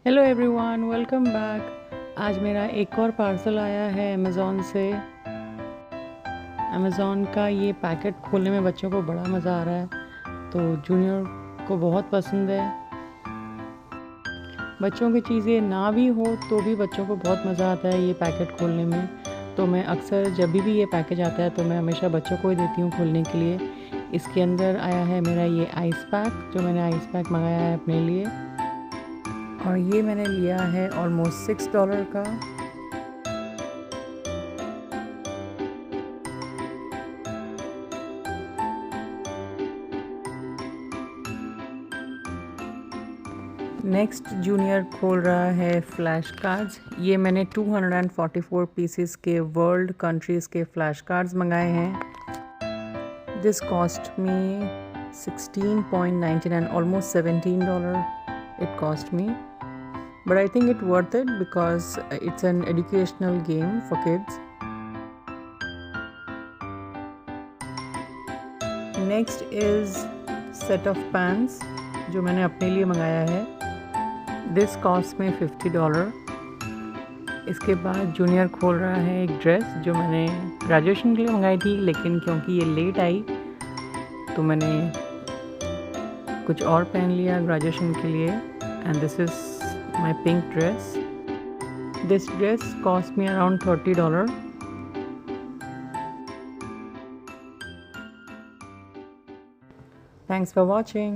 Hello everyone, welcome back. आज मेरा एक और पार्सल आया है अमेज़ॉन से। अमेज़ॉन का ये पैकेट खोलने में बच्चों को बड़ा मज़ा आ रहा है, तो जूनियर को बहुत पसंद है। बच्चों की चीज़ें ना भी हो तो भी बच्चों को बहुत मज़ा आता है ये पैकेट खोलने में। तो मैं अक्सर जब भी ये पैकेज आता है तो मैं हमेशा बच्चों को ही देती हूँ खोलने के लिए। इसके अंदर आया है मेरा ये आइस पैक, जो मैंने आइस पैक मंगाया है अपने लिए, और ये मैंने लिया है ऑलमोस्ट $6 का। नेक्स्ट जूनियर खोल रहा है फ्लैश कार्ड्स। ये मैंने 244 पीसेस के वर्ल्ड कंट्रीज़ के फ्लैश कार्ड्स मंगाए हैं। This cost me 16.99, almost $17 it cost me, but I think it worth it because it's an educational game for kids. Next is set of pants जो मैंने अपने लिए मंगाया है। दिस कॉस्ट में $50। इसके बाद जूनियर खोल रहा है एक ड्रेस जो मैंने ग्रेजुएशन के लिए मंगाई थी, लेकिन क्योंकि ये लेट आई तो मैंने कुछ और पहन लिया ग्रेजुएशन के लिए। And this is my pink dress. This dress cost me around $30। Thanks for watching.